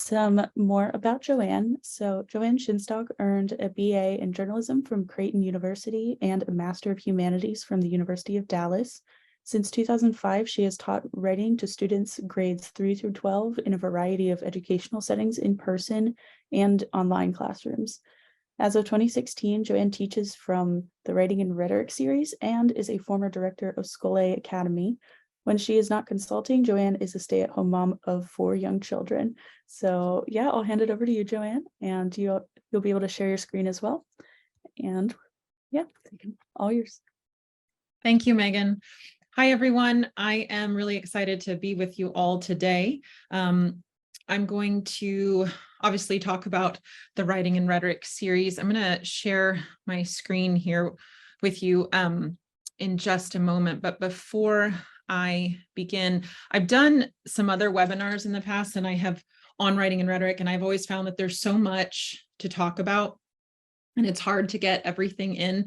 some more about Joanne. So Joanne Schinstock earned a BA in journalism from Creighton University and a Master of Humanities from the University of Dallas. Since 2005, she has taught writing to students grades 3 through 12 in a variety of educational settings in person and online classrooms. As of 2016, Joanne teaches from the Writing and Rhetoric series and is a former director of Scholé Academy. When she is not consulting, Joanne is a stay-at-home mom of 4 young children. So yeah, I'll hand it over to you, Joanne, and you'll be able to share your screen as well. And yeah, all yours. Thank you, Megan. Hi, everyone. I am really excited to be with you all today. I'm going to obviously talk about the Writing and Rhetoric series. I'm going to share my screen here with you in just a moment. But before I begin, I've done some other webinars in the past, and I have on Writing and Rhetoric, and I've always found that there's so much to talk about, and it's hard to get everything in.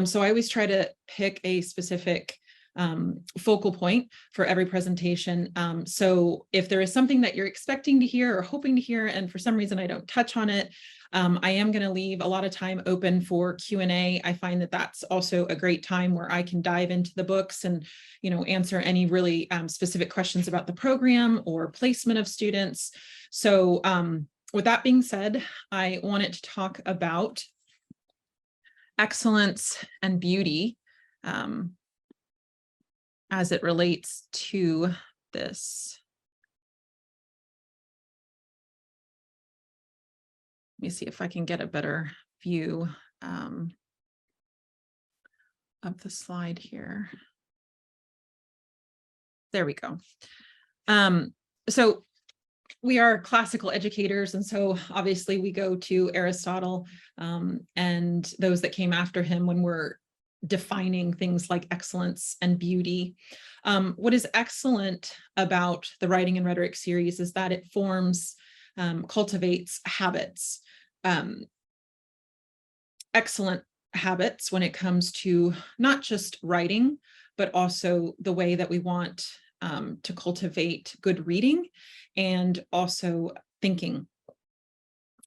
So I always try to pick a specific focal point for every presentation. So if there is something that you're expecting to hear or hoping to hear, and for some reason I don't touch on it, I am going to leave a lot of time open for Q&A. I find that that's also a great time where I can dive into the books and, answer any really specific questions about the program or placement of students. So with that being said, I wanted to talk about excellence and beauty as it relates to this. Let me see if I can get a better view of the slide here. There we go. So we are classical educators, and so obviously we go to Aristotle and those that came after him when we're defining things like excellence and beauty. What is excellent about the Writing and Rhetoric series is that it forms, cultivates habits, excellent habits when it comes to not just writing, but also the way that we want to cultivate good reading and also thinking.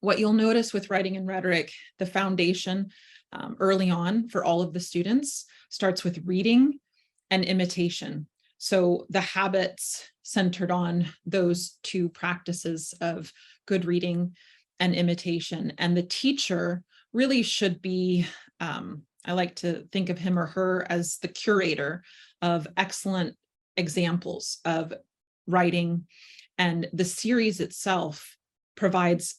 What you'll notice with Writing and Rhetoric, the foundation early on for all of the students starts with reading and imitation. So the habits centered on those two practices of good reading and imitation. And the teacher really should be, I like to think of him or her as the curator of excellent examples of writing. And the series itself provides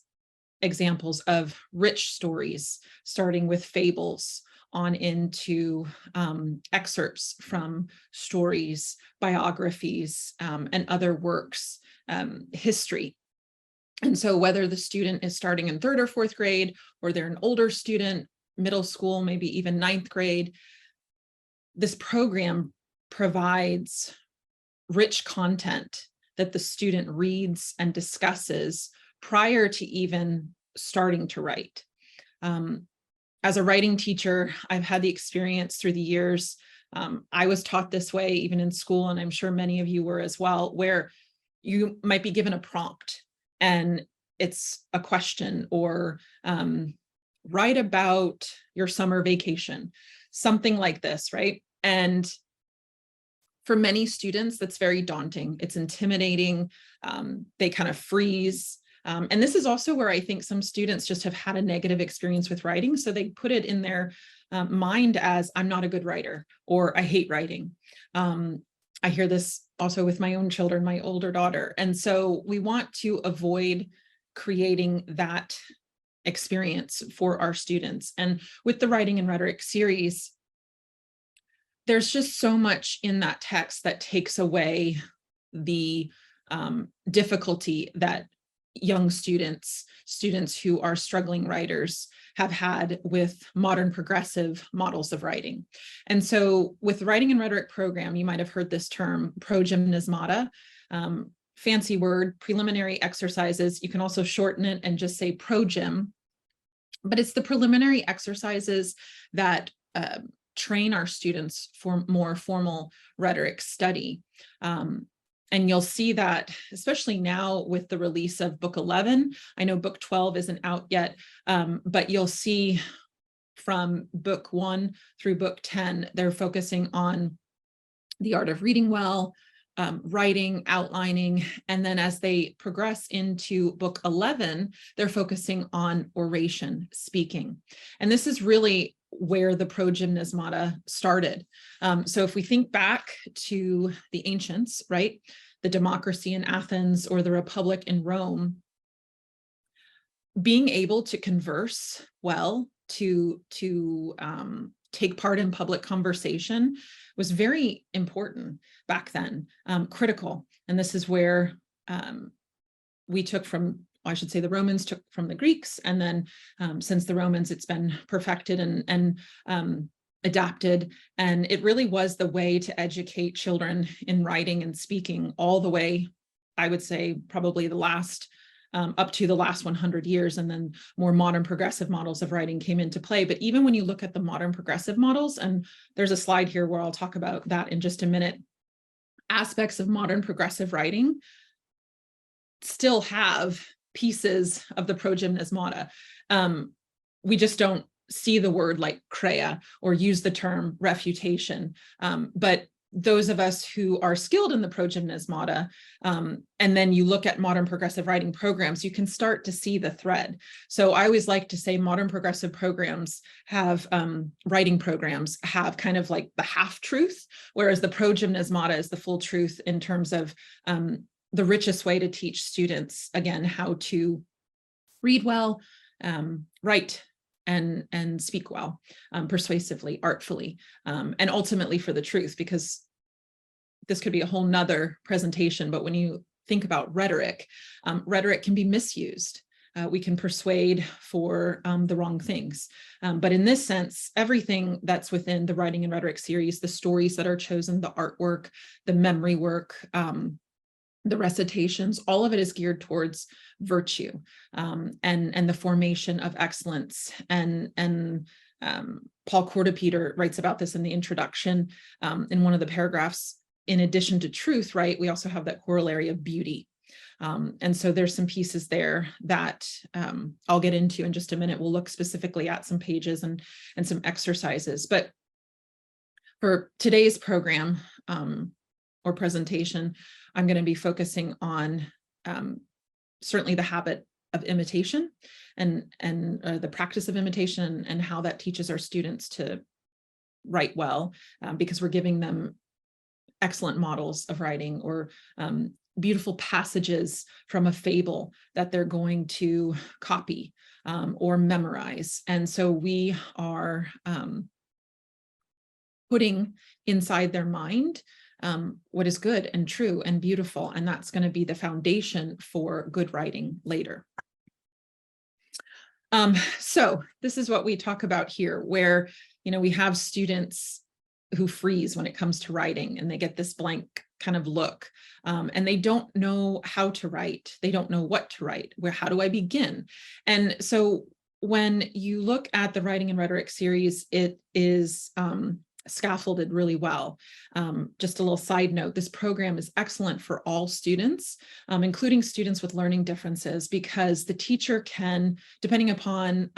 examples of rich stories, starting with fables on into excerpts from stories, biographies, and other works, history. And so whether the student is starting in 3rd or 4th grade, or they're an older student, middle school, maybe even 9th grade, this program provides rich content that the student reads and discusses prior to even starting to write. As a writing teacher, I've had the experience through the years. I was taught this way even in school, and I'm sure many of you were as well, where you might be given a prompt and it's a question, or write about your summer vacation, something like this, right? And for many students, that's very daunting. It's intimidating. They kind of freeze. And this is also where I think some students just have had a negative experience with writing. So they put it in their mind as, I'm not a good writer, or I hate writing. I hear this also with my own children, my older daughter. And so we want to avoid creating that experience for our students. And with the Writing and Rhetoric series, there's just so much in that text that takes away the difficulty that young students who are struggling writers have had with modern progressive models of writing. And so with the Writing and Rhetoric program, you might have heard this term, progymnasmata, fancy word, preliminary exercises. You can also shorten it and just say progym, but it's the preliminary exercises that train our students for more formal rhetoric study. And you'll see that, especially now with the release of book 11, I know book 12 isn't out yet, but you'll see from book 1 through book 10, they're focusing on the art of reading well, writing, outlining, and then as they progress into book 11, they're focusing on oration, speaking. And this is really where the progymnasmata started. So if we think back to the ancients, right, the democracy in Athens or the republic in Rome, being able to converse well, to take part in public conversation was very important back then, critical. And this is where we took from, I should say the Romans took from the Greeks, and then since the Romans, it's been perfected and adapted. And it really was the way to educate children in writing and speaking all the way, I would say, probably the last up to the last 100 years, and then more modern progressive models of writing came into play. But even when you look at the modern progressive models, and there's a slide here where I'll talk about that in just a minute, aspects of modern progressive writing still have pieces of the progymnasmata. We just don't see the word like crea or use the term refutation, but those of us who are skilled in the progymnasmata, and then you look at modern progressive writing programs, you can start to see the thread. So I always like to say modern progressive programs have, writing programs have kind of like the half truth, whereas the progymnasmata is the full truth in terms of the richest way to teach students, again, how to read well, write, and speak well, persuasively, artfully, and ultimately for the truth, because this could be a whole nother presentation, but when you think about rhetoric, rhetoric can be misused. We can persuade for the wrong things. But in this sense, everything that's within the Writing and Rhetoric series, the stories that are chosen, the artwork, the memory work, the recitations, all of it is geared towards virtue, and the formation of excellence. And Paul Kortepeter writes about this in the introduction, in one of the paragraphs. In addition to truth, right, we also have that corollary of beauty. And so there's some pieces there that I'll get into in just a minute. We'll look specifically at some pages and some exercises. But for today's program or presentation, I'm going to be focusing on certainly the habit of imitation and the practice of imitation, and how that teaches our students to write well, because we're giving them excellent models of writing, or beautiful passages from a fable that they're going to copy or memorize. And so we are putting inside their mind what is good and true and beautiful, and that's going to be the foundation for good writing later. So this is what we talk about here, where, you know, we have students who freeze when it comes to writing, and they get this blank kind of look, and they don't know how to write. They don't know what to write. How do I begin? And so when you look at the Writing and Rhetoric series, it is scaffolded really well. Just a little side note, this program is excellent for all students, including students with learning differences, because the teacher can, depending upon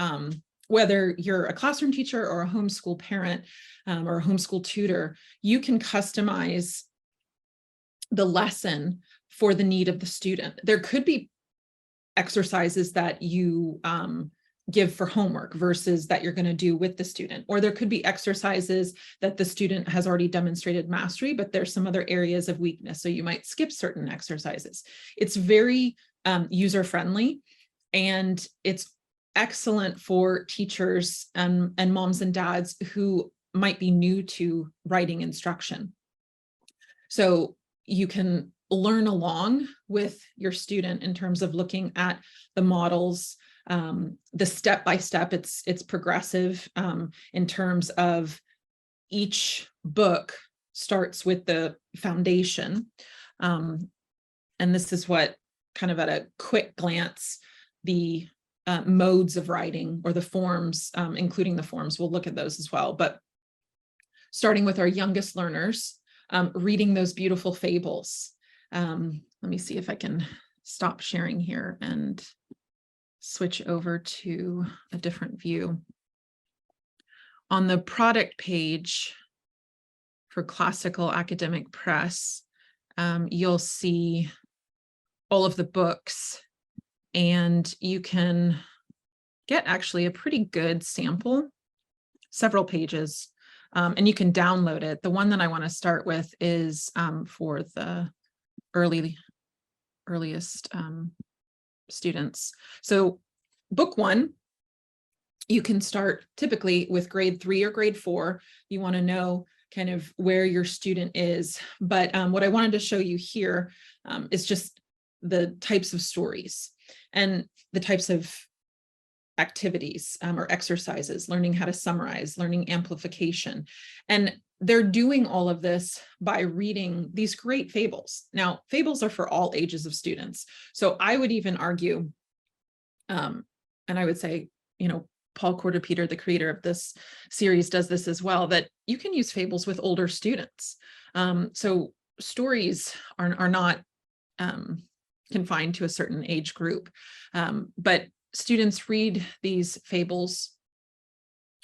whether you're a classroom teacher or a homeschool parent or a homeschool tutor, you can customize the lesson for the need of the student. There could be exercises that you give for homework versus that you're going to do with the student, or there could be exercises that the student has already demonstrated mastery, but there's some other areas of weakness, so you might skip certain exercises. It's very user-friendly, and it's excellent for teachers and moms and dads who might be new to writing instruction. So you can learn along with your student in terms of looking at the models, the step-by-step. It's progressive in terms of each book starts with the foundation. And this is what kind of at a quick glance, the modes of writing, or the forms, including the forms, we'll look at those as well. But starting with our youngest learners, reading those beautiful fables, Let me see if I can stop sharing here and switch over to a different view. On the product page for Classical Academic Press, you'll see all of the books, and you can get actually a pretty good sample, several pages, and you can download it. The one that I want to start with is for the earliest students. So book 1, you can start typically with grade 3 or grade 4. You want to know kind of where your student is. But what I wanted to show you here is just the types of stories and the types of activities or exercises, learning how to summarize, learning amplification. And they're doing all of this by reading these great fables. Now, fables are for all ages of students. So I would even argue, and I would say, Paul Quarter-Peter, the creator of this series, does this as well, that you can use fables with older students. So stories are not confined to a certain age group, but students read these fables,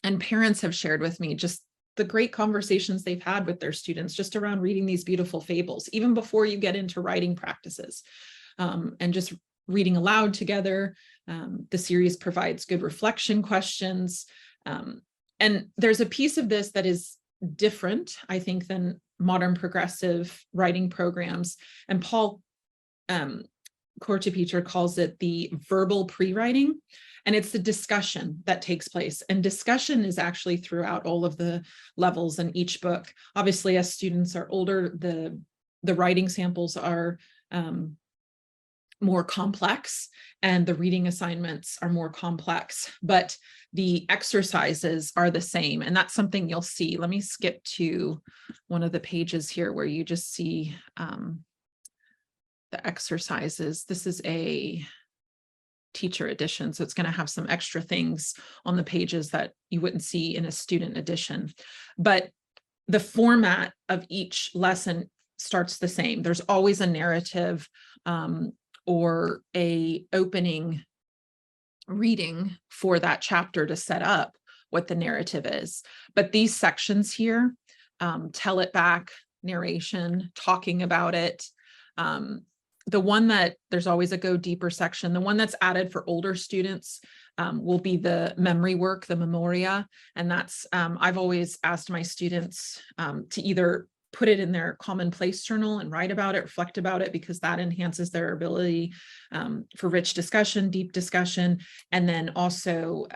and parents have shared with me just the great conversations they've had with their students just around reading these beautiful fables, even before you get into writing practices, and just reading aloud together. The series provides good reflection questions. And there's a piece of this that is different, I think, than modern progressive writing programs. And Paul Quarter-Peter calls it the verbal pre-writing. And it's the discussion that takes place. And discussion is actually throughout all of the levels in each book. Obviously, as students are older, the writing samples are more complex and the reading assignments are more complex, but the exercises are the same. And that's something you'll see. Let me skip to one of the pages here where you just see the exercises. This is a teacher edition, so it's going to have some extra things on the pages that you wouldn't see in a student edition. But the format of each lesson starts the same. There's always a narrative or a opening reading for that chapter to set up what the narrative is. But these sections here, tell it back, narration, talking about it. The one that there's always a go deeper section, the one that's added for older students will be the memory work, the memoria. And that's, I've always asked my students to either put it in their commonplace journal and write about it, reflect about it, because that enhances their ability for rich discussion, deep discussion. And then also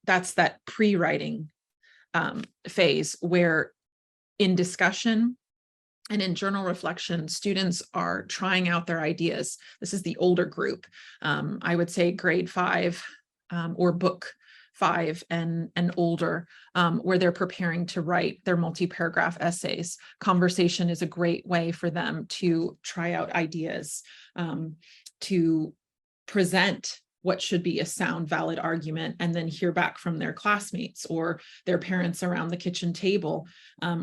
that's that pre-writing phase where in discussion and in journal reflection, students are trying out their ideas. This is the older group. I would say grade 5 or book 5 and older, where they're preparing to write their multi-paragraph essays. Conversation is a great way for them to try out ideas, to present what should be a sound, valid argument, and then hear back from their classmates or their parents around the kitchen table,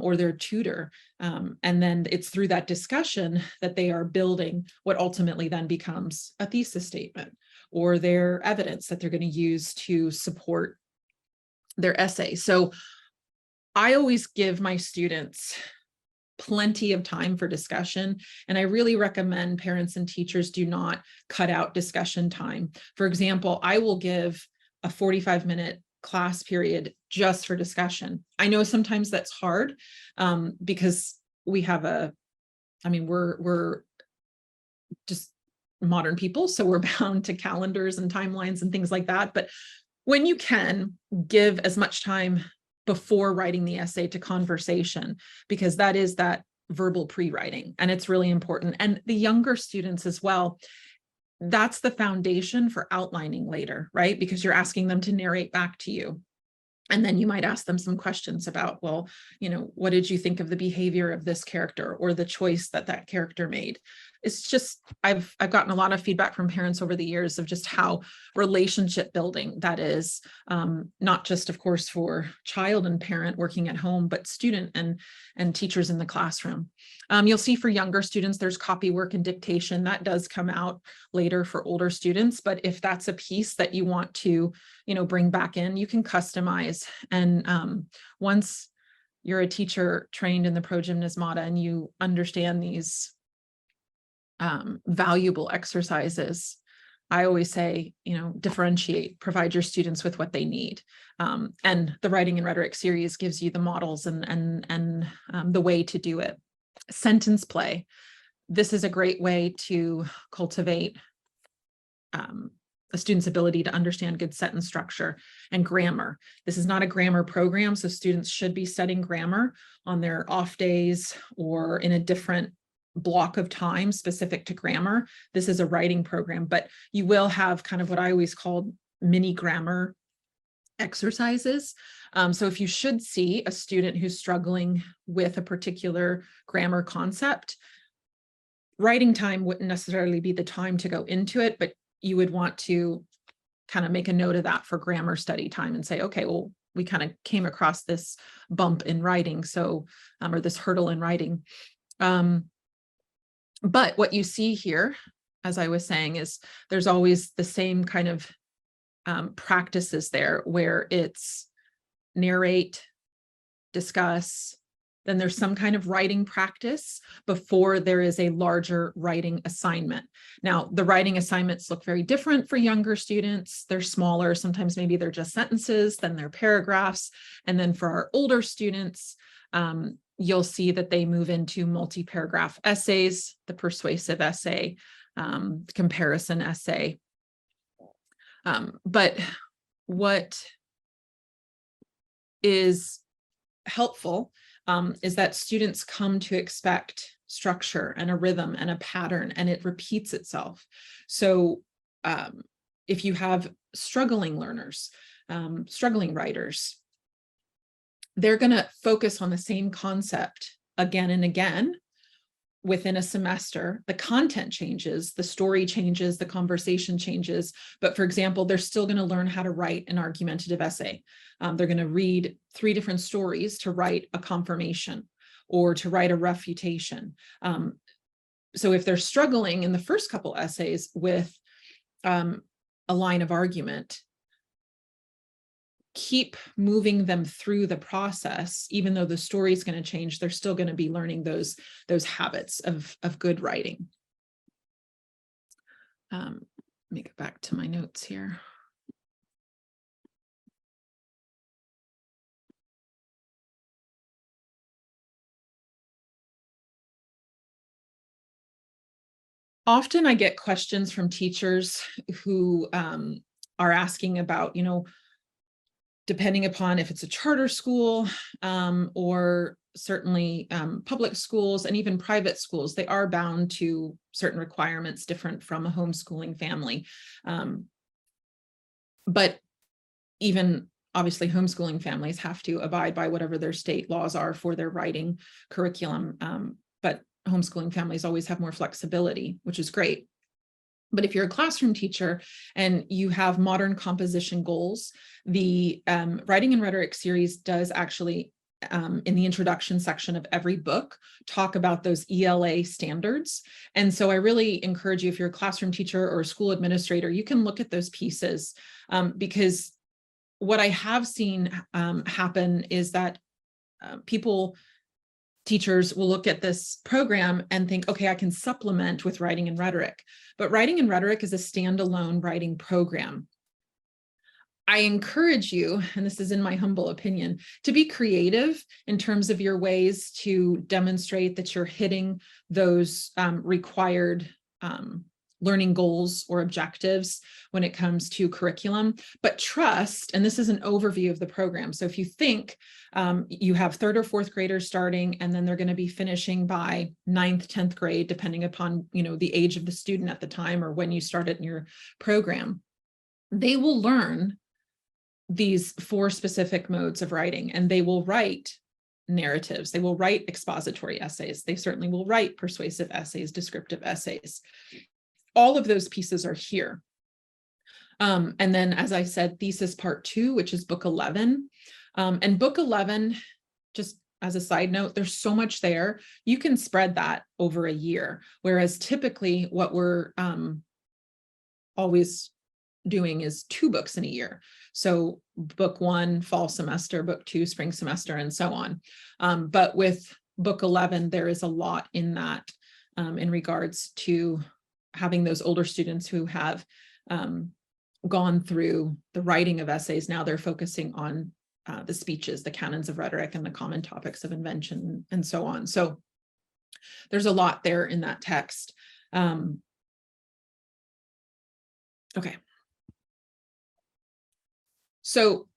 or their tutor. And then it's through that discussion that they are building what ultimately then becomes a thesis statement or their evidence that they're going to use to support their essay. So I always give my students plenty of time for discussion. And I really recommend parents and teachers do not cut out discussion time. For example, I will give a 45-minute class period just for discussion. I know sometimes that's hard because we have we're just modern people, so we're bound to calendars and timelines and things like that. But when you can, give as much time before writing the essay to conversation, because that is that verbal pre-writing, and it's really important. And the younger students as well, that's the foundation for outlining later, right? Because you're asking them to narrate back to you. And then you might ask them some questions about, well, what did you think of the behavior of this character or the choice that that character made? It's just, I've gotten a lot of feedback from parents over the years of just how relationship building that is, not just, of course, for child and parent working at home, but student and teachers in the classroom. You'll see for younger students, there's copy work and dictation that does come out later for older students. But if that's a piece that you want to, bring back in, you can customize. And once you're a teacher trained in the Progymnasmata and you understand these valuable exercises, I always say, differentiate, provide your students with what they need. And the Writing and Rhetoric series gives you the models and the way to do it. Sentence play. This is a great way to cultivate a student's ability to understand good sentence structure and grammar. This is not a grammar program, so students should be studying grammar on their off days or in a different block of time specific to grammar. This is a writing program, but you will have kind of what I always called mini grammar exercises. So if you should see a student who's struggling with a particular grammar concept, writing time wouldn't necessarily be the time to go into it, but you would want to kind of make a note of that for grammar study time and say, okay, well, we kind of came across this bump in writing, so or this hurdle in writing. But what you see here, as I was saying, is there's always the same kind of practices there where it's narrate, discuss, then there's some kind of writing practice before there is a larger writing assignment. Now, the writing assignments look very different for younger students. They're smaller. Sometimes maybe they're just sentences, then they're paragraphs. And then for our older students, you'll see that they move into multi-paragraph essays, the persuasive essay, comparison essay. But what is helpful is that students come to expect structure and a rhythm and a pattern, and it repeats itself. So if you have struggling learners, struggling writers, they're going to focus on the same concept again and again within a semester. The content changes, the story changes, the conversation changes. But for example, they're still going to learn how to write an argumentative essay. They're going to read 3 different stories to write a confirmation or to write a refutation. So if they're struggling in the first couple essays with a line of argument, keep moving them through the process. Even though the story is going to change, they're still going to be learning those habits of good writing. Let me get back to my notes here. Often I get questions from teachers who are asking about, depending upon if it's a charter school or certainly public schools and even private schools, they are bound to certain requirements different from a homeschooling family. But even obviously homeschooling families have to abide by whatever their state laws are for their writing curriculum. But homeschooling families always have more flexibility, which is great. But if you're a classroom teacher and you have modern composition goals, the Writing and Rhetoric series does actually, in the introduction section of every book, talk about those ELA standards. And so I really encourage you, if you're a classroom teacher or a school administrator, you can look at those pieces because what I have seen happen is that teachers will look at this program and think, okay, I can supplement with Writing and Rhetoric. But Writing and Rhetoric is a standalone writing program. I encourage you, and this is in my humble opinion, to be creative in terms of your ways to demonstrate that you're hitting those required learning goals or objectives when it comes to curriculum, but trust, and this is an overview of the program. So if you think you have 3rd or 4th graders starting, and then they're going to be finishing by 9th, 10th grade, depending upon, the age of the student at the time or when you started in your program, they will learn these 4 specific modes of writing, and they will write narratives, they will write expository essays, they certainly will write persuasive essays, descriptive essays. All of those pieces are here. And then, as I said, thesis part 2, which is book 11. And book 11, just as a side note, there's so much there. You can spread that over a year, whereas typically what we're always doing is 2 books in a year. So book 1, fall semester, book 2, spring semester, and so on. But with book 11, there is a lot in that in regards to having those older students who have gone through the writing of essays. Now they're focusing on the speeches, the canons of rhetoric, and the common topics of invention, and so on. So there's a lot there in that text. Okay. So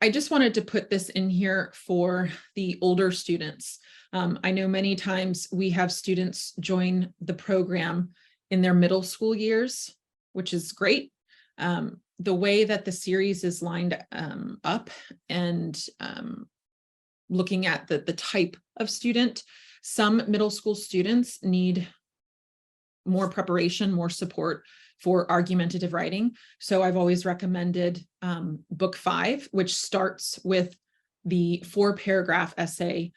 I just wanted to put this in here for the older students. I know many times we have students join the program in their middle school years, which is great. The way that the series is lined up and looking at the type of student, some middle school students need more preparation, more support for argumentative writing. So I've always recommended book 5, which starts with the 4-paragraph essay,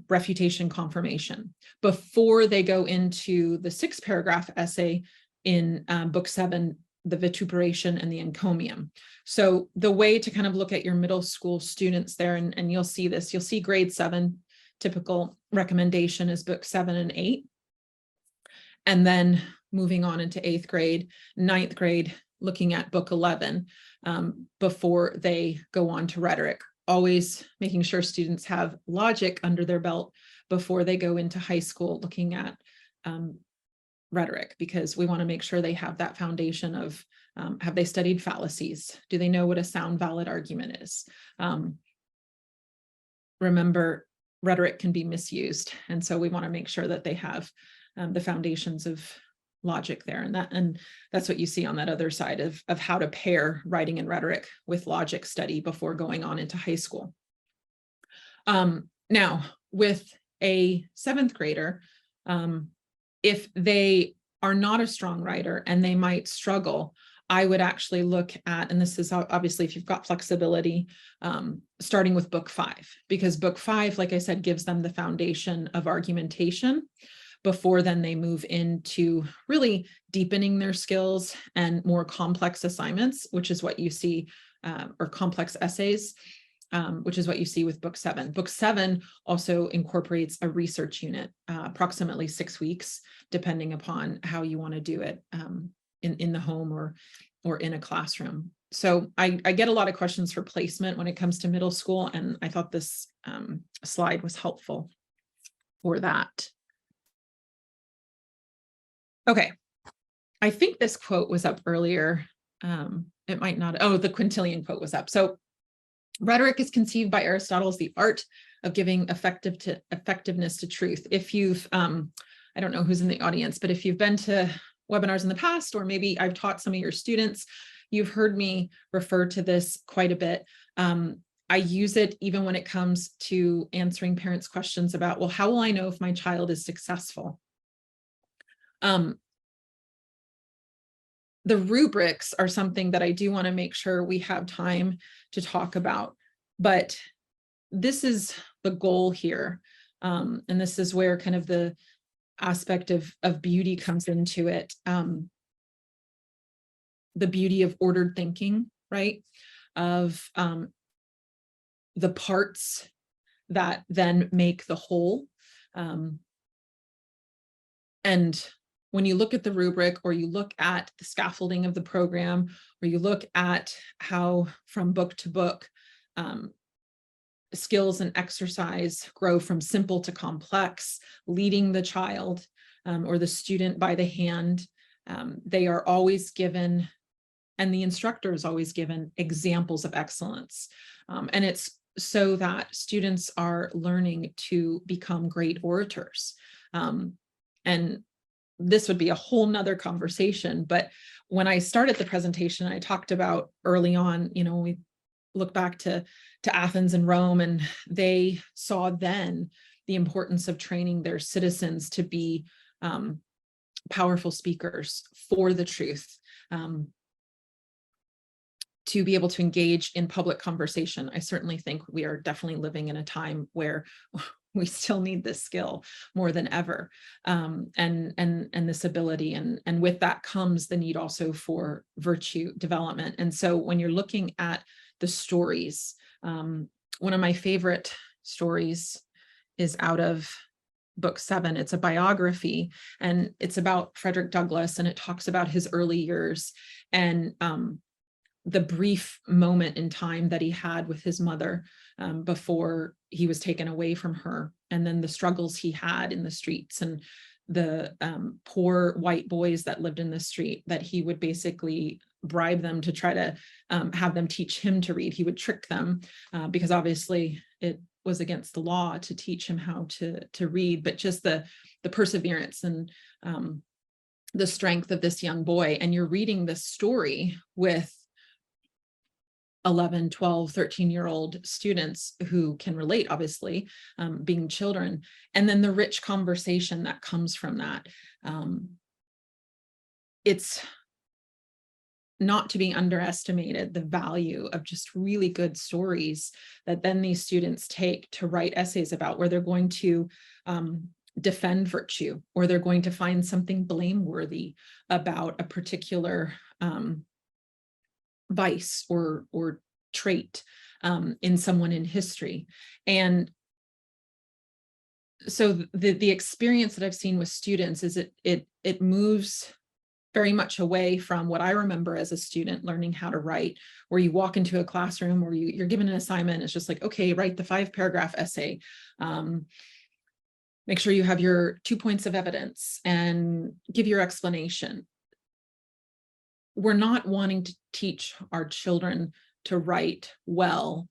refutation confirmation, before they go into the 6-paragraph essay in book 7, the vituperation and the encomium. So the way to kind of look at your middle school students there, and you'll see this, you'll see grade 7, typical recommendation is book 7 and 8. And then moving on into 8th grade, 9th grade, looking at book 11 before they go on to rhetoric. Always making sure students have logic under their belt before they go into high school, looking at rhetoric, because we want to make sure they have that foundation of have they studied fallacies? Do they know what a sound, valid argument is? Remember, rhetoric can be misused, and so we want to make sure that they have the foundations of logic there, and that's what you see on that other side of how to pair writing and rhetoric with logic study before going on into high school. Now, with a 7th grader, if they are not a strong writer and they might struggle, I would actually look at, and this is obviously if you've got flexibility, starting with book 5, because book 5, like I said, gives them the foundation of argumentation before then they move into really deepening their skills and more complex assignments, which is what you see, or complex essays, which is what you see with book 7. Book 7 also incorporates a research unit, approximately 6 weeks, depending upon how you want to do it in the home or in a classroom. So I get a lot of questions for placement when it comes to middle school, and I thought this slide was helpful for that. Okay, I think this quote was up earlier. It might not. Oh, the Quintilian quote was up. So rhetoric is conceived by Aristotle as the art of giving effectiveness to truth. If you've, I don't know who's in the audience, but if you've been to webinars in the past, or maybe I've taught some of your students, you've heard me refer to this quite a bit. I use it even when it comes to answering parents' questions about, well, how will I know if my child is successful? The rubrics are something that I do want to make sure we have time to talk about, but this is the goal here. And this is where kind of the aspect of beauty comes into it. The beauty of ordered thinking, right? Of the parts that then make the whole. And when you look at the rubric, or you look at the scaffolding of the program, or you look at how from book to book, skills and exercise grow from simple to complex, leading the child or the student by the hand, they are always given, and the instructor is always given, examples of excellence. And it's so that students are learning to become great orators. And this would be a whole nother conversation, but when I started the presentation, I talked about early on, you know, we look back to Athens and Rome, and they saw then the importance of training their citizens to be powerful speakers for the truth, to be able to engage in public conversation. I certainly think we are definitely living in a time where we still need this skill more than ever, and this ability, and with that comes the need also for virtue development. And so when you're looking at the stories, one of my favorite stories is out of book 7. It's a biography, and it's about Frederick Douglass, and it talks about his early years and the brief moment in time that he had with his mother before he was taken away from her, and then the struggles he had in the streets, and the poor white boys that lived in the street that he would basically bribe them to try to have them teach him to read. He would trick them because obviously it was against the law to teach him how to read, but just the perseverance and the strength of this young boy. And you're reading this story with 11, 12, 13-year-old students who can relate, obviously, being children, and then the rich conversation that comes from that. It's not to be underestimated, the value of just really good stories that then these students take to write essays about, where they're going to defend virtue, or they're going to find something blameworthy about a particular vice or trait in someone in history. And so the experience that I've seen with students is it moves very much away from what I remember as a student learning how to write, where you walk into a classroom where you're given an assignment. It's just like, okay, write the 5-paragraph essay. Make sure you have your 2 points of evidence and give your explanation. We're not wanting to teach our children to write well,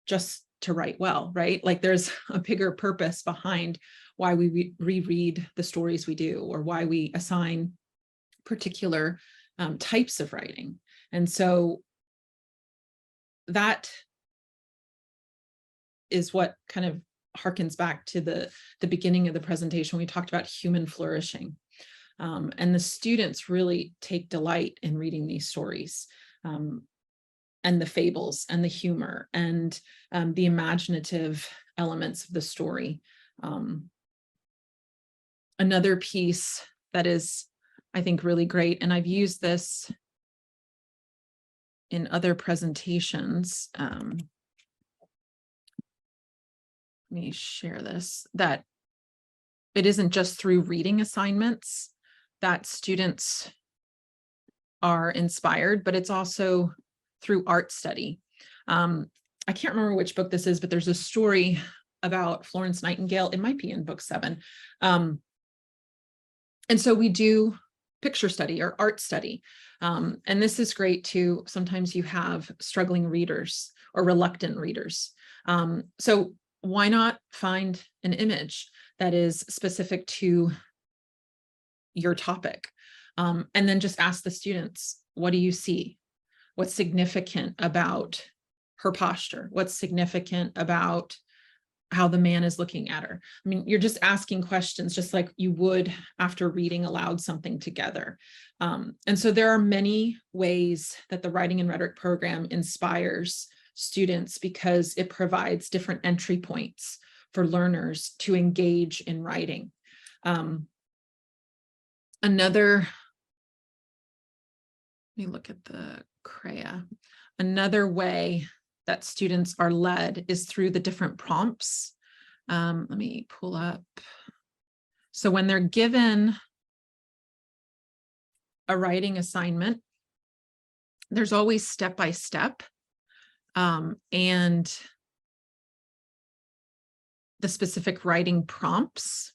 just to write well, right? Like there's a bigger purpose behind why we reread the stories we do, or why we assign particular types of writing. And so that is what kind of harkens back to the beginning of the presentation. We talked about human flourishing. And the students really take delight in reading these stories, and the fables and the humor and the imaginative elements of the story. Another piece that is, I think, really great, and I've used this in other presentations. Let me share this, that it isn't just through reading assignments that students are inspired, but it's also through art study. I can't remember which book this is, but there's a story about Florence Nightingale. It might be in book 7. And so we do picture study or art study. And this is great too. Sometimes you have struggling readers or reluctant readers. So why not find an image that is specific to your topic? And then just ask the students, what do you see? What's significant about her posture? What's significant about how the man is looking at her? I mean, you're just asking questions just like you would after reading aloud something together. And so there are many ways that the Writing and Rhetoric program inspires students, because it provides different entry points for learners to engage in writing. Let me look at the CREA. Another way that students are led is through the different prompts. Let me pull up. So when they're given a writing assignment, there's always step-by-step, and the specific writing prompts.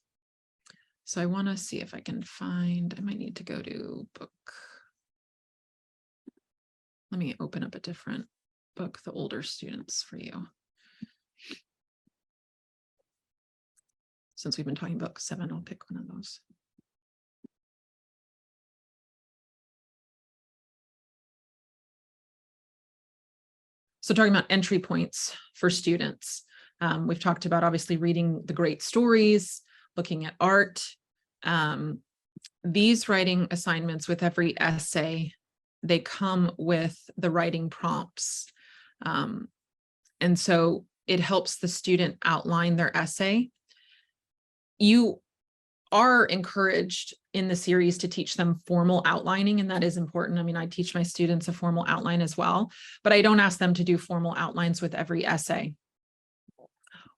So I want to see if I can find, I might need to go to book. Let me open up a different book, the older students, for you. Since we've been talking book 7, I'll pick one of those. So talking about entry points for students. We've talked about obviously reading the great stories, looking at art. These writing assignments with every essay, they come with the writing prompts. And so it helps the student outline their essay. You are encouraged in the series to teach them formal outlining, and that is important. I mean, I teach my students a formal outline as well, but I don't ask them to do formal outlines with every essay.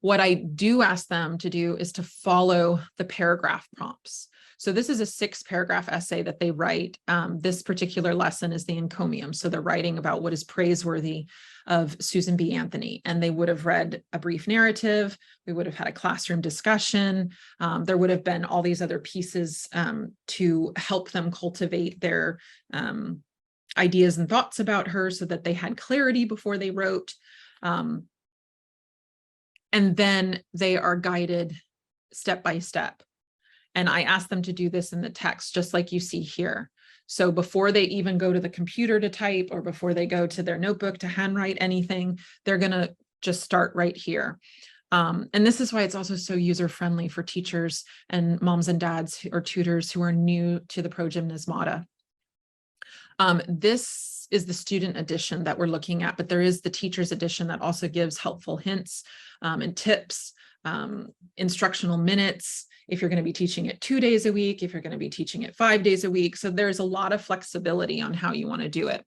What I do ask them to do is to follow the paragraph prompts. So this is a 6-paragraph essay that they write. This particular lesson is the encomium. So they're writing about what is praiseworthy of Susan B. Anthony. And they would have read a brief narrative. We would have had a classroom discussion. There would have been all these other pieces to help them cultivate their ideas and thoughts about her so that they had clarity before they wrote. And then they are guided step by step. And I ask them to do this in the text, just like you see here. So before they even go to the computer to type, or before they go to their notebook to handwrite anything, they're going to just start right here. And this is why it's also so user-friendly for teachers and moms and dads or tutors who are new to the Progymnasmata. This is the student edition that we're looking at, but there is the teacher's edition that also gives helpful hints and tips, instructional minutes, if you're going to be teaching it 2 days a week, if you're going to be teaching it 5 days a week. So there's a lot of flexibility on how you want to do it.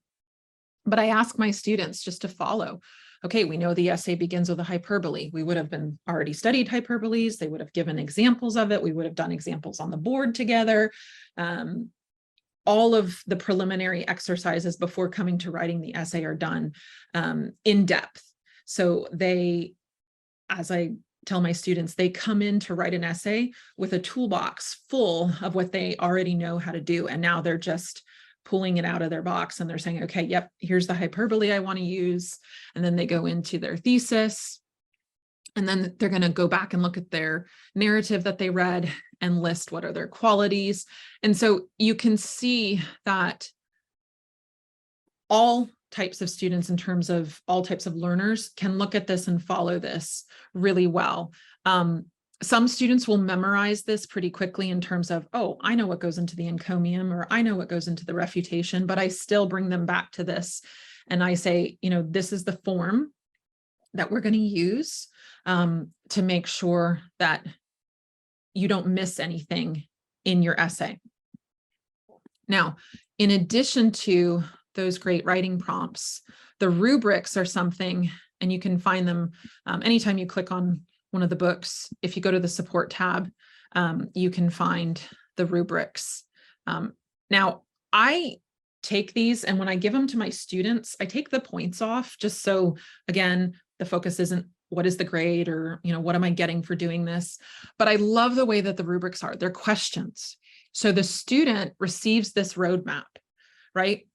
But I ask my students just to follow. Okay, we know the essay begins with a hyperbole. We would have been already studied hyperboles. They would have given examples of it. We would have done examples on the board together. All of the preliminary exercises before coming to writing the essay are done in depth. So they, as I tell my students, they come in to write an essay with a toolbox full of what they already know how to do. And now they're just pulling it out of their box and they're saying, okay, yep, here's the hyperbole I want to use. And then they go into their thesis. And then they're going to go back and look at their narrative that they read and list what are their qualities. And so you can see that all types of students, in terms of all types of learners, can look at this and follow this really well. Some students will memorize this pretty quickly in terms of, oh, I know what goes into the encomium, or I know what goes into the refutation, but I still bring them back to this. And I say, you know, this is the form that we're going to use to make sure that you don't miss anything in your essay. Now, in addition to those great writing prompts, the rubrics are something, and you can find them anytime you click on one of the books. If you go to the support tab, you can find the rubrics. Now, I take these, and when I give them to my students, I take the points off, just so, again, the focus isn't what is the grade, or, you know, what am I getting for doing this? But I love the way that the rubrics are. They're questions. So the student receives this roadmap, right?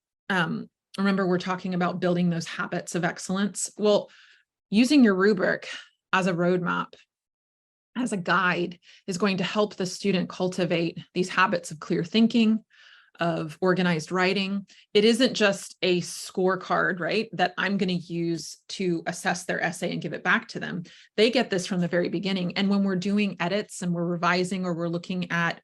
Remember, we're talking about building those habits of excellence. Well, using your rubric as a roadmap, as a guide, is going to help the student cultivate these habits of clear thinking, of organized writing. It isn't just a scorecard, right, that I'm going to use to assess their essay and give it back to them. They get this from the very beginning. And when we're doing edits and we're revising, or we're looking at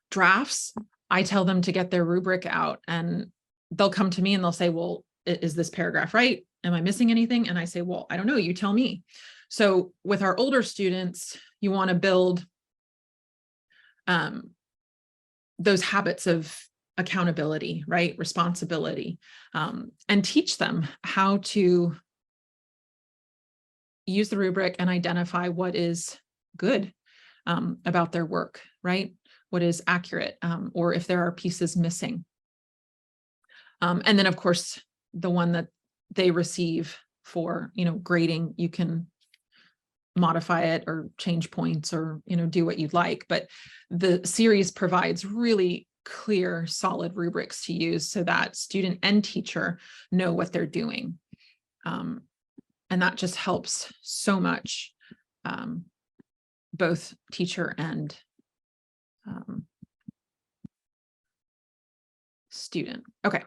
drafts, I tell them to get their rubric out, and they'll come to me and they'll say, well, is this paragraph right? Am I missing anything? And I say, well, I don't know, you tell me. So with our older students, you want to build those habits of accountability, right? Responsibility, and teach them how to use the rubric and identify what is good about their work, right? What is accurate, or if there are pieces missing. And then, of course, the one that they receive for, you know, grading, you can modify it or change points, or, you know, do what you'd like. But the series provides really clear, solid rubrics to use so that student and teacher know what they're doing. And that just helps so much, both teacher and student. Okay.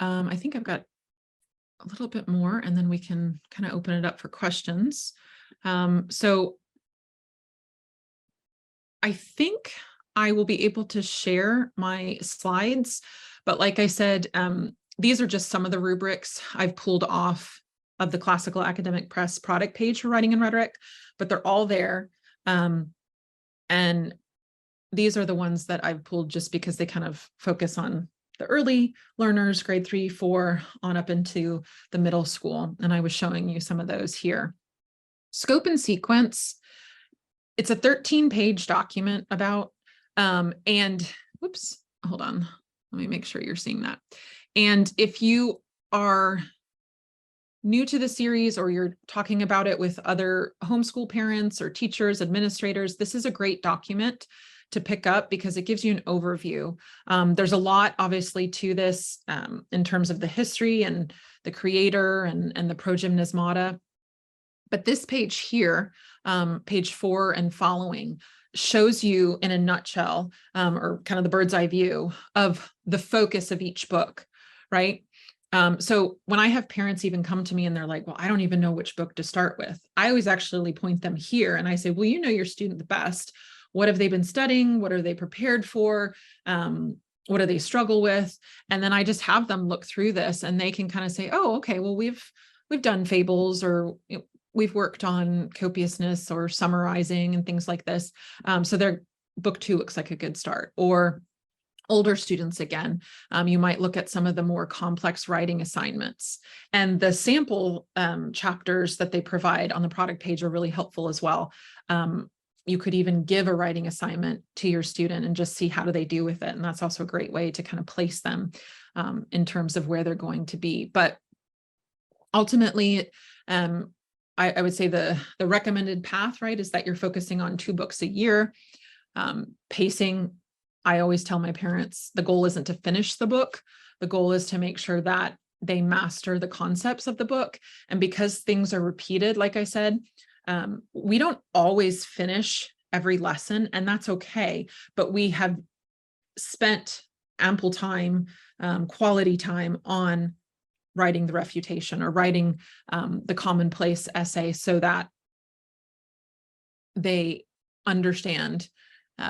I think I've got a little bit more, and then we can kind of open it up for questions. So I think I will be able to share my slides, but like I said, these are just some of the rubrics I've pulled off of the Classical Academic Press product page for Writing and Rhetoric, but they're all there. And these are the ones that I've pulled just because they kind of focus on the early learners, grade 3, 4, on up into the middle school. And I was showing you some of those here. Scope and sequence, it's a 13-page document about, and whoops, hold on. Let me make sure you're seeing that. And if you are new to the series or you're talking about it with other homeschool parents or teachers, administrators, this is a great document to pick up because it gives you an overview. There's a lot, obviously, to this in terms of the history and the creator and the progymnasmata. But this page here, page 4 and following, shows you in a nutshell, or kind of the bird's eye view of the focus of each book, right? So when I have parents even come to me and they're like, well, I don't even know which book to start with, I always actually point them here and I say, well, you know your student the best. What have they been studying? What are they prepared for? What do they struggle with? And then I just have them look through this and they can kind of say, oh, okay, well, we've done fables, or we've worked on copiousness or summarizing and things like this. So their book 2 looks like a good start. Or older students, again, you might look at some of the more complex writing assignments. And the sample chapters that they provide on the product page are really helpful as well. You could even give a writing assignment to your student and just see how do they do with it. And that's also a great way to kind of place them in terms of where they're going to be. But ultimately, I would say the recommended path, right, is that you're focusing on 2 books a year. Pacing, I always tell my parents, the goal isn't to finish the book. The goal is to make sure that they master the concepts of the book. And because things are repeated, like I said, we don't always finish every lesson, and that's okay. But we have spent ample time, quality time on writing the refutation or writing the commonplace essay so that they understand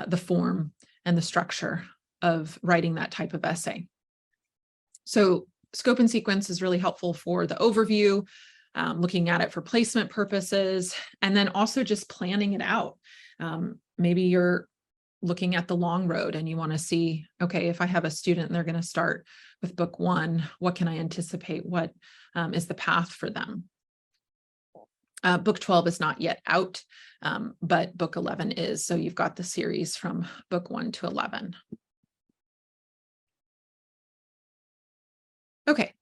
the form and the structure of writing that type of essay. So scope and sequence is really helpful for the overview, looking at it for placement purposes, and then also just planning it out. Maybe you're looking at the long road and you want to see, okay, if I have a student and they're going to start with book 1, what can I anticipate? What is the path for them? Book 12 is not yet out, but book 11 is. So you've got the series from book 1 to 11. Okay.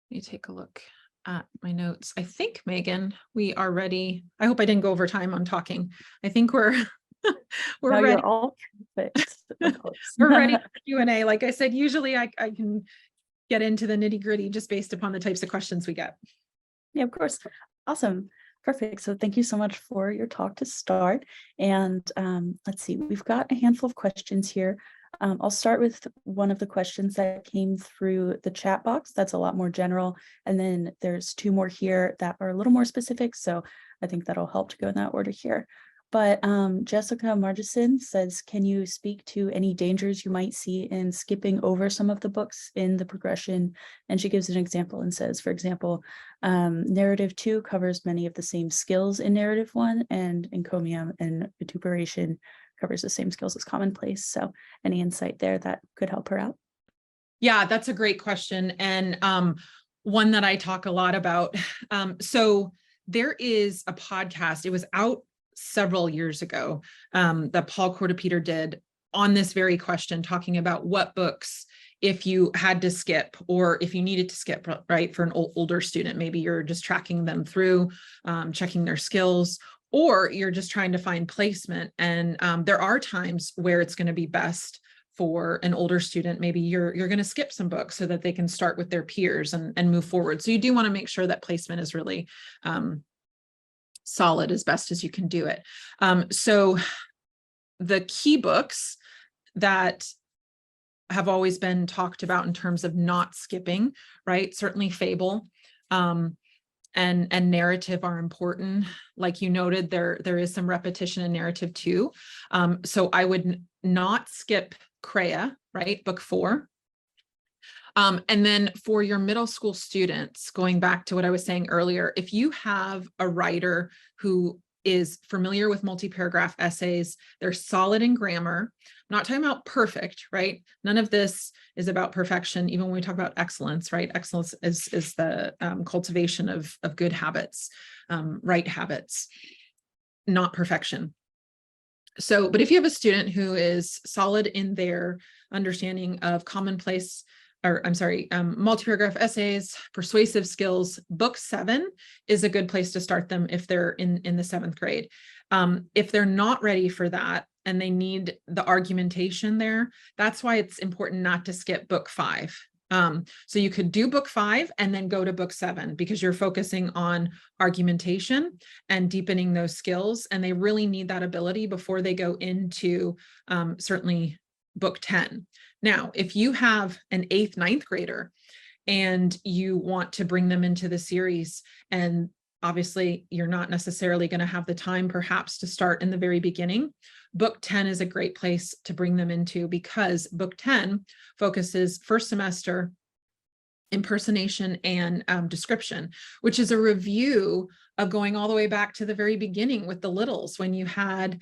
Let me take a look at my notes. I think, Megan, we are ready. I hope I didn't go over time on talking. I think we're No, ready. you're all perfect, of course. We're ready for Q&A. Like I said, usually I can get into the nitty gritty just based upon the types of questions we get. Yeah, of course. Awesome. Perfect. So thank you so much for your talk to start. And let's see, we've got a handful of questions here. I'll start with one of the questions that came through the chat box. That's a lot more general. And then there's 2 more here that are a little more specific. So I think that'll help to go in that order here. But Jessica Margison says, can you speak to any dangers you might see in skipping over some of the books in the progression? And she gives an example and says, for example, narrative 2 covers many of the same skills in narrative 1, and encomium and vituperation covers the same skills as commonplace. So any insight there that could help her out? Yeah, that's a great question. And one that I talk a lot about. So there is a podcast, it was out several years ago, that Paul Corder-Peter did on this very question, talking about what books, if you had to skip or if you needed to skip, right, for an older student, maybe you're just tracking them through, checking their skills, or you're just trying to find placement. And there are times where it's going to be best for an older student, maybe you're going to skip some books so that they can start with their peers and move forward. So you do want to make sure that placement is really solid as best as you can do it. So the key books that have always been talked about in terms of not skipping, right? Certainly fable and narrative are important. Like you noted, there is some repetition in narrative too. So I would not skip Crea, right? Book 4. And then for your middle school students, going back to what I was saying earlier, if you have a writer who is familiar with multi-paragraph essays, they're solid in grammar. I'm not talking about perfect, right? None of this is about perfection, even when we talk about excellence, right? Excellence is the cultivation of good habits, right habits, not perfection. So, but if you have a student who is solid in their understanding of commonplace, or I'm sorry, multi-paragraph essays, persuasive skills, book 7 is a good place to start them if they're in the 7th grade. If they're not ready for that and they need the argumentation there, that's why it's important not to skip book 5. So you could do book 5 and then go to book 7 because you're focusing on argumentation and deepening those skills. And they really need that ability before they go into certainly book 10. Now, if you have an 8th, 9th grader and you want to bring them into the series, and obviously you're not necessarily going to have the time perhaps to start in the very beginning, book 10 is a great place to bring them into, because book 10 focuses first semester impersonation and description, which is a review of going all the way back to the very beginning with the littles, when you had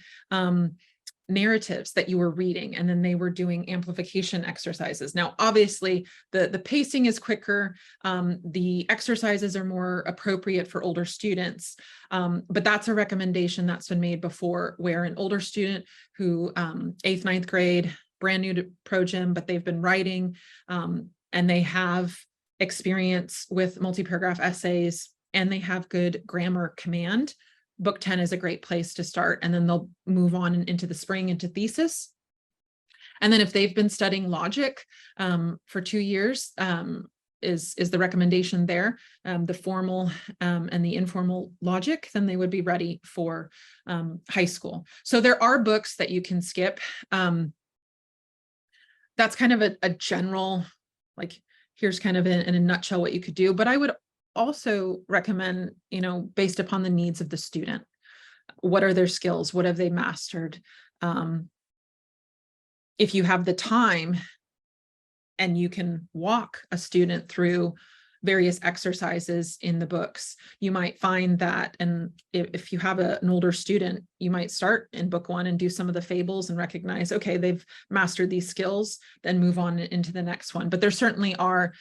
narratives that you were reading and then they were doing amplification exercises. Now, obviously the pacing is quicker. The exercises are more appropriate for older students. But that's a recommendation that's been made before, where an older student who 8th, 9th grade, brand new to Pro Gym, but they've been writing and they have experience with multi-paragraph essays and they have good grammar command, book 10 is a great place to start. And then they'll move on into the spring into thesis. And then if they've been studying logic for 2 years, is the recommendation there, the formal and the informal logic, then they would be ready for high school. So there are books that you can skip. That's kind of a general, like, here's kind of in a nutshell what you could do. But I would also recommend, based upon the needs of the student, what are their skills? What have they mastered? If you have the time and you can walk a student through various exercises in the books, you might find that, and if you have an older student, you might start in book 1 and do some of the fables and recognize, okay, they've mastered these skills, then move on into the next one. But there certainly are,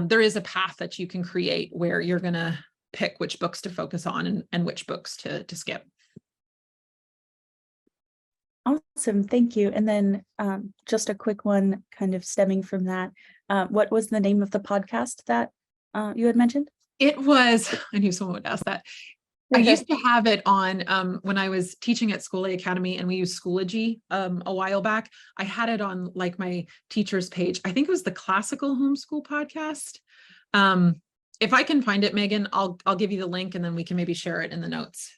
there is a path that you can create where you're going to pick which books to focus on and which books to skip. Awesome, thank you. And then just a quick one kind of stemming from that. What was the name of the podcast that you had mentioned? It was, I knew someone would ask that. I used to have it on when I was teaching at Scholé Academy, and we used Schoology a while back. I had it on like my teacher's page. I think it was the Classical Homeschool Podcast. If I can find it, Megan, I'll give you the link and then we can maybe share it in the notes.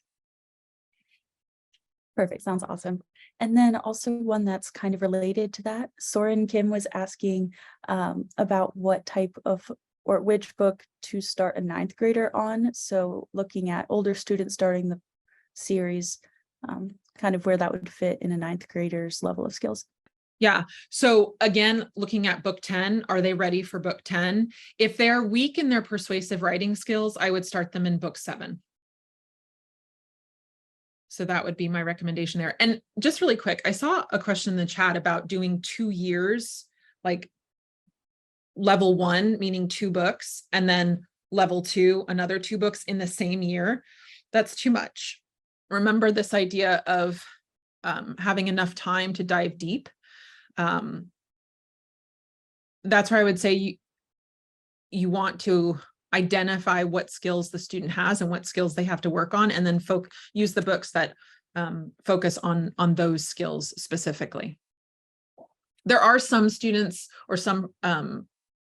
Perfect, sounds awesome. And then also one that's kind of related to that, Soren Kim was asking about what type of or which book to start a 9th grader on. So looking at older students starting the series, kind of where that would fit in a 9th grader's level of skills. Yeah. So again, looking at book 10, are they ready for book 10? If they're weak in their persuasive writing skills, I would start them in book 7. So that would be my recommendation there. And just really quick, I saw a question in the chat about doing 2 years, like level 1, meaning 2 books, and then level 2, another 2 books in the same year. That's too much. Remember this idea of having enough time to dive deep. That's where I would say you want to identify what skills the student has and what skills they have to work on, and then use the books that focus on those skills specifically. There are some students or some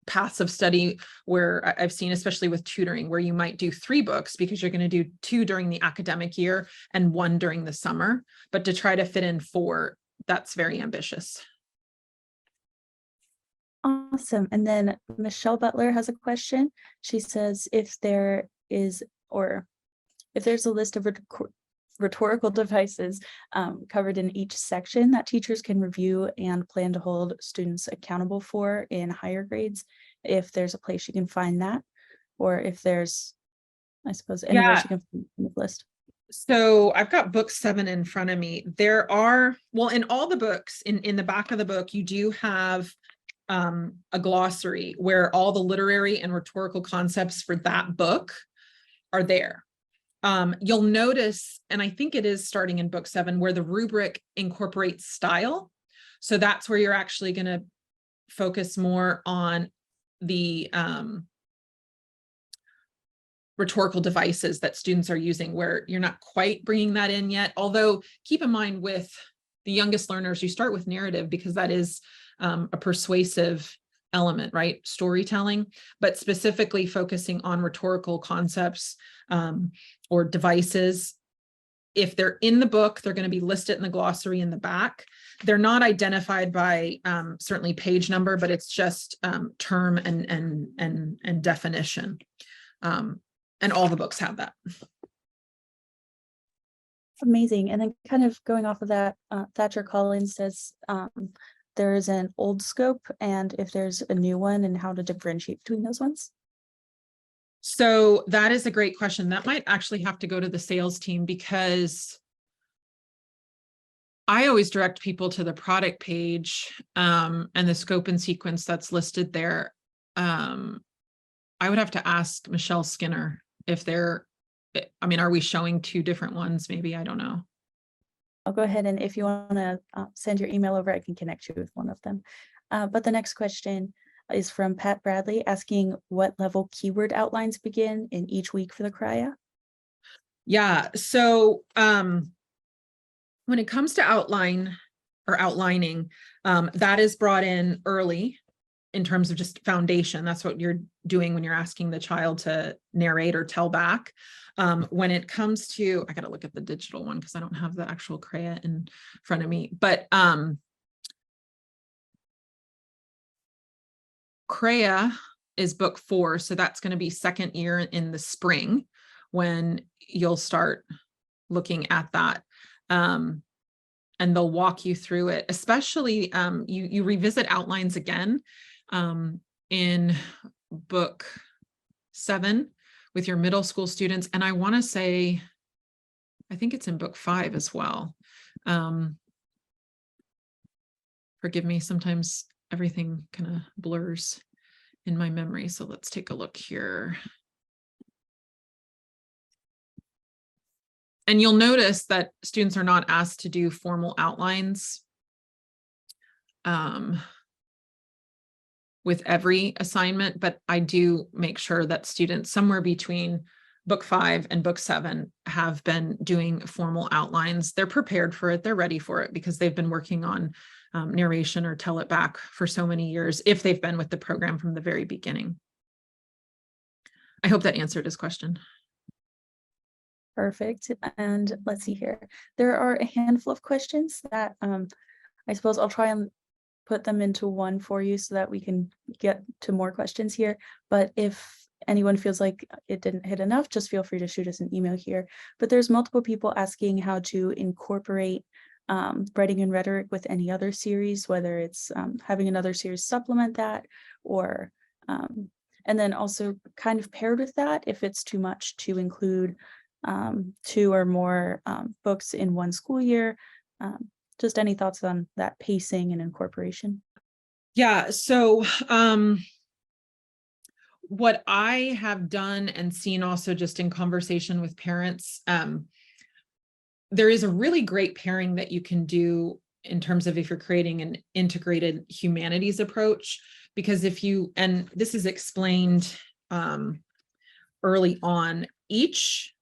paths of study where I've seen, especially with tutoring, where you might do 3 books because you're going to do 2 during the academic year and 1 during the summer, but to try to fit in 4, that's very ambitious. Awesome. And then Michelle Butler has a question. She says, if there is, or if there's a list of rhetorical devices covered in each section that teachers can review and plan to hold students accountable for in higher grades, if there's a place you can find that, or if there's, I suppose, anywhere you can find the list. So I've got book 7 in front of me. There are, well, in all the books, in the back of the book, you do have a glossary where all the literary and rhetorical concepts for that book are there. You'll notice, and I think it is starting in book 7, where the rubric incorporates style. So that's where you're actually going to focus more on the rhetorical devices that students are using, where you're not quite bringing that in yet. Although keep in mind, with the youngest learners, you start with narrative because that is a persuasive element, right? Storytelling, but specifically focusing on rhetorical concepts or devices. If they're in the book, they're going to be listed in the glossary in the back. They're not identified by certainly page number, but it's just term and definition. And all the books have that. Amazing. And then kind of going off of that, Thatcher Collins says there is an old scope, and if there's a new one, and how to differentiate between those ones. So that is a great question. That might actually have to go to the sales team, because I always direct people to the product page and the scope and sequence that's listed there. I would have to ask Michelle Skinner if they're, I mean, are we showing 2 different ones? Maybe, I don't know. I'll go ahead, and if you want to send your email over, I can connect you with one of them. But the next question is from Pat Bradley, asking what level keyword outlines begin in each week for the CRIA? Yeah, so when it comes to outline or outlining, that is brought in early in terms of just foundation. That's what you're doing when you're asking the child to narrate or tell back. When it comes to, I got to look at the digital one because I don't have the actual CRIA in front of me, but CRIA is book 4. So that's going to be second year in the spring when you'll start looking at that. And they'll walk you through it, especially you revisit outlines again in book 7 with your middle school students. And I want to say, I think it's in book 5 as well. Forgive me, sometimes everything kind of blurs in my memory. So let's take a look here. And you'll notice that students are not asked to do formal outlines with every assignment, but I do make sure that students somewhere between book 5 and book 7 have been doing formal outlines. They're prepared for it. They're ready for it because they've been working on narration or tell it back for so many years, if they've been with the program from the very beginning. I hope that answered his question. Perfect. And let's see here. There are a handful of questions that I suppose I'll try and put them into one for you so that we can get to more questions here. But if anyone feels like it didn't hit enough, just feel free to shoot us an email here. But there's multiple people asking how to incorporate writing and rhetoric with any other series, whether it's having another series supplement that, or and then also kind of paired with that, if it's too much to include 2 or more books in one school year. Just any thoughts on that pacing and incorporation? Yeah, so what I have done and seen also just in conversation with parents, there is a really great pairing that you can do in terms of if you're creating an integrated humanities approach, because if you, and this is explained early on, each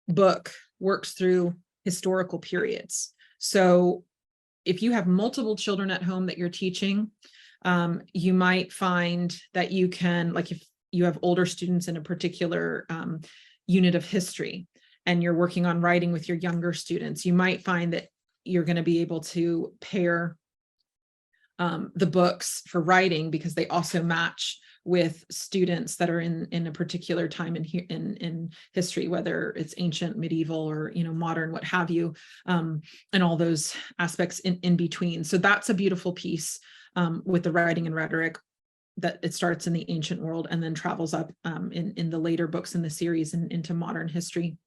book works through historical periods. So if you have multiple children at home that you're teaching, you might find that you can, like if you have older students in a particular unit of history and you're working on writing with your younger students, you might find that you're going to be able to pair the books for writing, because they also match with students that are in a particular time in history, whether it's ancient, medieval, or modern, what have you, and all those aspects in between. So that's a beautiful piece with the writing and rhetoric, that it starts in the ancient world and then travels up in the later books in the series and into modern history.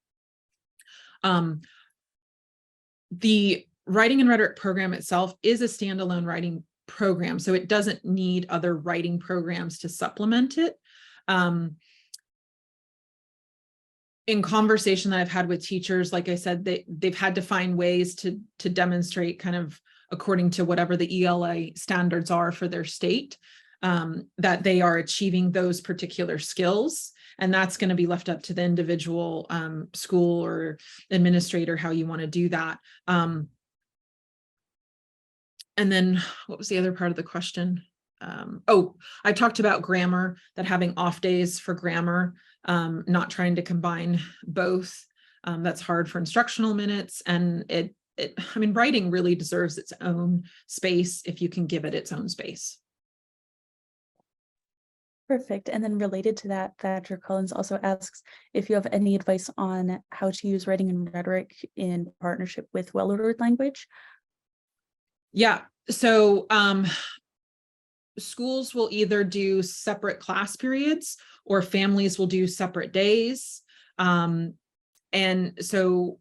The writing and rhetoric program itself is a standalone writing program, so it doesn't need other writing programs to supplement it. In conversation that I've had with teachers, like I said, they've had to find ways to demonstrate, kind of according to whatever the ELA standards are for their state, that they are achieving those particular skills. And that's going to be left up to the individual school or administrator, how you want to do that. And then what was the other part of the question? I talked about grammar, that having off days for grammar, not trying to combine both. That's hard for instructional minutes. And I mean, writing really deserves its own space if you can give it its own space. Perfect. And then related to that, Thatcher Collins also asks if you have any advice on how to use writing and rhetoric in partnership with well-ordered language. Yeah. So schools will either do separate class periods, or families will do separate days. And so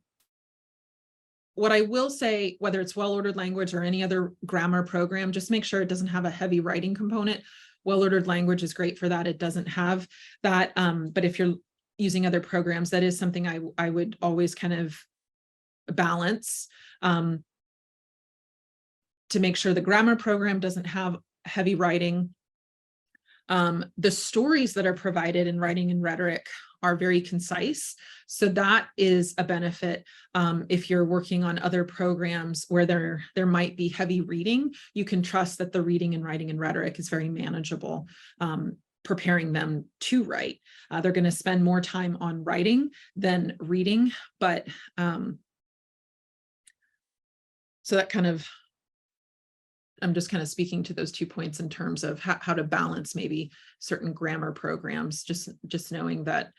what I will say, whether it's well-ordered language or any other grammar program, just make sure it doesn't have a heavy writing component. Well-ordered language is great for that. It doesn't have that. But if you're using other programs, that is something I would always kind of balance to make sure the grammar program doesn't have heavy writing. The stories that are provided in writing and rhetoric are very concise. So that is a benefit. If you're working on other programs where there might be heavy reading, you can trust that the reading and writing and rhetoric is very manageable, preparing them to write. They're going to spend more time on writing than reading, but so that kind of, I'm just kind of speaking to those 2 points in terms of how to balance maybe certain grammar programs, just knowing that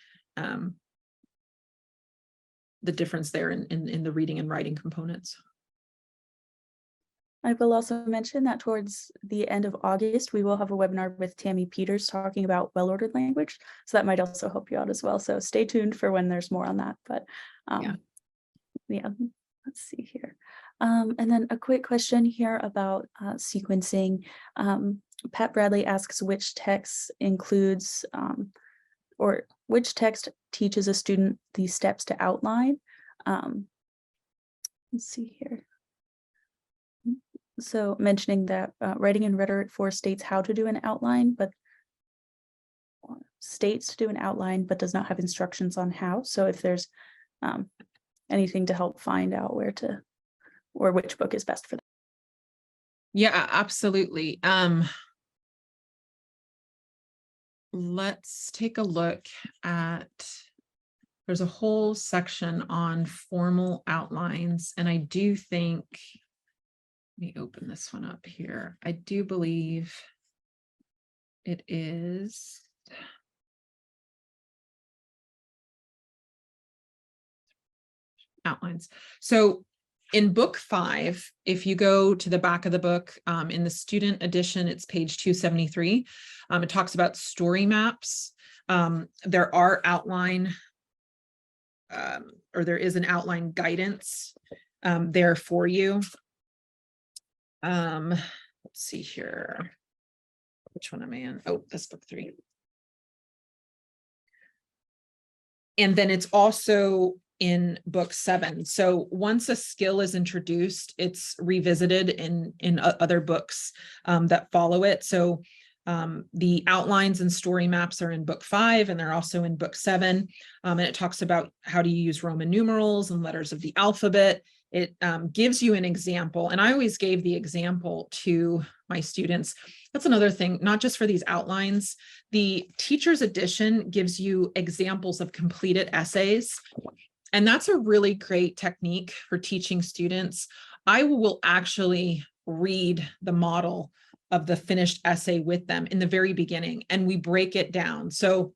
the difference there in the reading and writing components. I will also mention that towards the end of August, we will have a webinar with Tammy Peters talking about well-ordered language. So that might also help you out as well. So stay tuned for when there's more on that. But yeah, let's see here. And then a quick question here about sequencing. Pat Bradley asks which text includes or which text teaches a student the steps to outline. Let's see here. So mentioning that writing and rhetoric 4 states how to do an outline, but states to do an outline, but does not have instructions on how. So if there's anything to help find out where to, or which book is best for that. Yeah, absolutely. Let's take a look at, there's a whole section on formal outlines. And I do think, let me open this one up here. I do believe it is outlines. So in book 5, if you go to the back of the book, in the student edition, it's page 273. It talks about story maps. There are outline, or there is an outline guidance there for you. Let's see here. Which one am I in? Oh, that's book 3. And then it's also in book 7. So once a skill is introduced, it's revisited in other books that follow it. So the outlines and story maps are in book 5, and they're also in book 7. And it talks about how to use Roman numerals and letters of the alphabet. It gives you an example. And I always gave the example to my students. That's another thing, not just for these outlines. The teacher's edition gives you examples of completed essays. And that's a really great technique for teaching students. I will actually read the model of the finished essay with them in the very beginning, and we break it down. So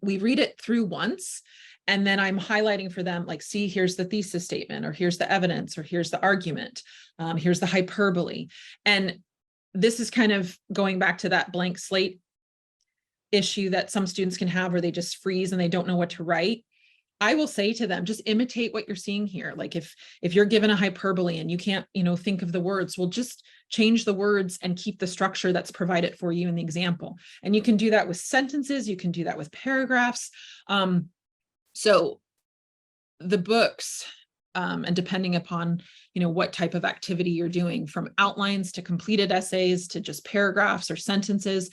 we read it through once, and then I'm highlighting for them, like, see, here's the thesis statement, or here's the evidence, or here's the argument, here's the hyperbole. And this is kind of going back to that blank slate issue that some students can have, where they just freeze and they don't know what to write. I will say to them, just imitate what you're seeing here. Like if you're given a hyperbole and you can't, think of the words, well, just change the words and keep the structure that's provided for you in the example. And you can do that with sentences. You can do that with paragraphs. So the books, and depending upon, what type of activity you're doing, from outlines to completed essays to just paragraphs or sentences,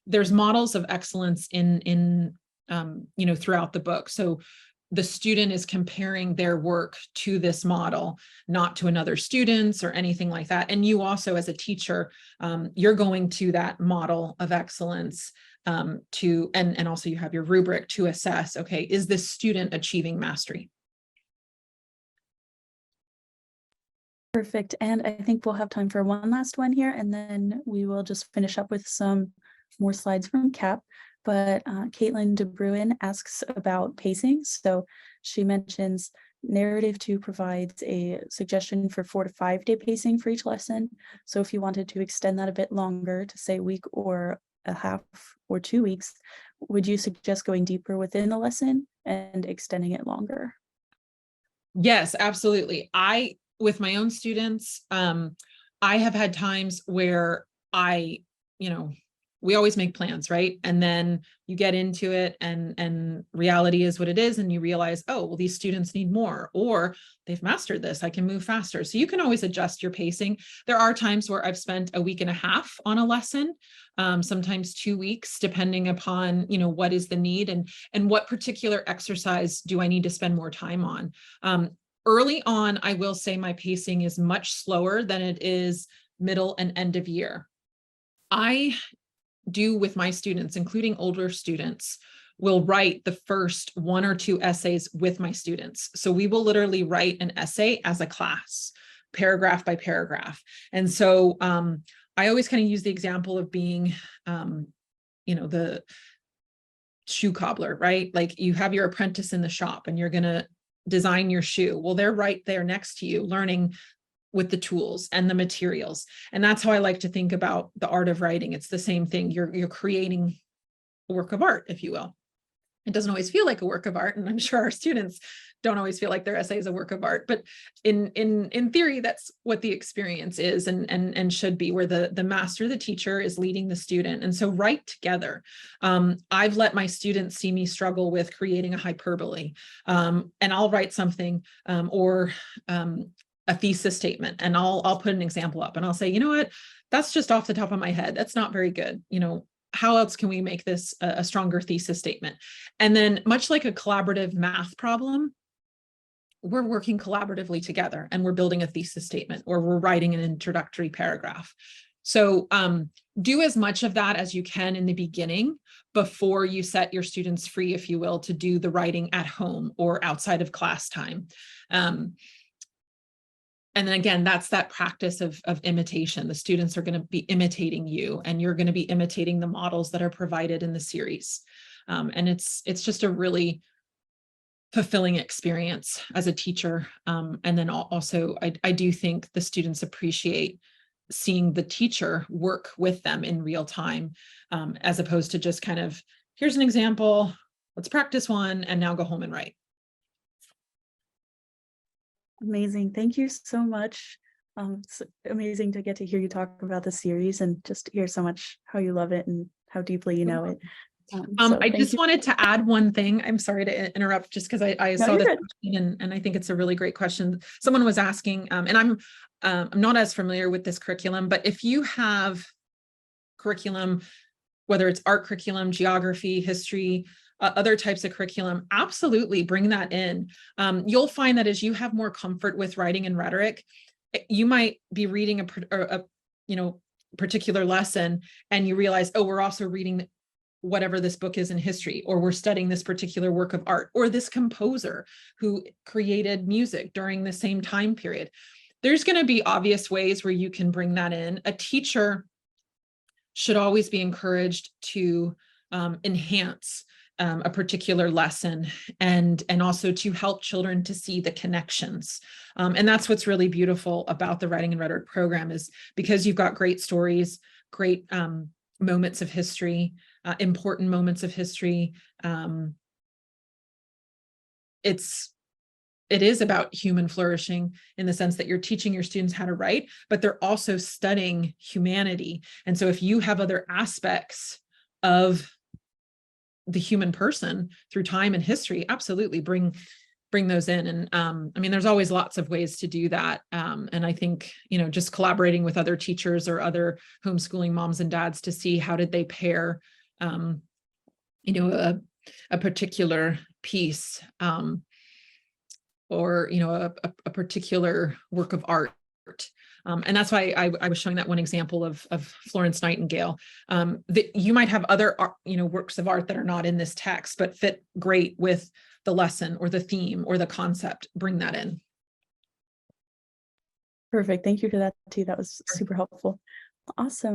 there's models of excellence in throughout the book. So the student is comparing their work to this model, not to another student's or anything like that. And you also, as a teacher, you're going to that model of excellence and also you have your rubric to assess, okay, is this student achieving mastery? Perfect. And I think we'll have time for one last one here, and then we will just finish up with some more slides from Cap. But Caitlin De Bruin asks about pacing. So she mentions narrative 2 provides a suggestion for 4 to 5 day pacing for each lesson. So if you wanted to extend that a bit longer to say a week or a half or 2 weeks, would you suggest going deeper within the lesson and extending it longer? Yes, absolutely. With my own students, I have had times where we always make plans, right? And then you get into it and reality is what it is. And you realize, oh, well, these students need more, or they've mastered this, I can move faster. So you can always adjust your pacing. There are times where I've spent a week and a half on a lesson, sometimes 2 weeks, depending upon, what is the need and what particular exercise do I need to spend more time on. Early on, I will say my pacing is much slower than it is middle and end of year. I do with my students, including older students, will write the first 1 or 2 essays with my students. So we will literally write an essay as a class, paragraph by paragraph. And so I always kind of use the example of being, the shoe cobbler, right? Like you have your apprentice in the shop and you're going to design your shoe. Well, they're right there next to you, learning with the tools and the materials. And that's how I like to think about the art of writing. It's the same thing. You're creating a work of art, if you will. It doesn't always feel like a work of art, and I'm sure our students don't always feel like their essay is a work of art, but in theory, that's what the experience is and should be, where the master, the teacher, is leading the student. And so write together. I've let my students see me struggle with creating a hyperbole, and I'll write something or a thesis statement, and I'll put an example up and I'll say, you know what, that's just off the top of my head. That's not very good. How else can we make this a stronger thesis statement? And then, much like a collaborative math problem, we're working collaboratively together and we're building a thesis statement, or we're writing an introductory paragraph. So do as much of that as you can in the beginning before you set your students free, if you will, to do the writing at home or outside of class time. And then again, that's that practice of imitation. The students are going to be imitating you, and you're going to be imitating the models that are provided in the series. And it's just a really fulfilling experience as a teacher. And then also, I do think the students appreciate seeing the teacher work with them in real time, as opposed to just kind of, here's an example, let's practice one, and now go home and write. Amazing. Thank you so much. It's amazing to get to hear you talk about the series and just hear so much how you love it and how deeply you know it. I just wanted to add one thing. I'm sorry to interrupt, just because I saw this question, and I think it's a really great question. Someone was asking, and I'm not as familiar with this curriculum, but if you have curriculum, whether it's art curriculum, geography, history, other types of curriculum, absolutely bring that in. You'll find that as you have more comfort with writing and rhetoric, you might be reading a particular lesson, and you realize, oh, we're also reading whatever this book is in history, or we're studying this particular work of art, or this composer who created music during the same time period. there's going to be obvious ways where you can bring that in. A teacher should always be encouraged to enhance a particular lesson, and also to help children to see the connections. And that's what's really beautiful about the Writing and Rhetoric program, is because you've got great stories, great moments of history, important moments of history. It is about human flourishing in the sense that you're teaching your students how to write, but they're also studying humanity. And so if you have other aspects of the human person through time and history, absolutely bring those in. And I mean, there's always lots of ways to do that. And I think, just collaborating with other teachers or other homeschooling moms and dads to see how did they pair, a particular piece, or, a particular work of art. And that's why I was showing that one example of Florence Nightingale. That you might have other, works of art that are not in this text, but fit great with the lesson or the theme or the concept. Bring that in. Perfect. Thank you for that too. That was super helpful. Awesome.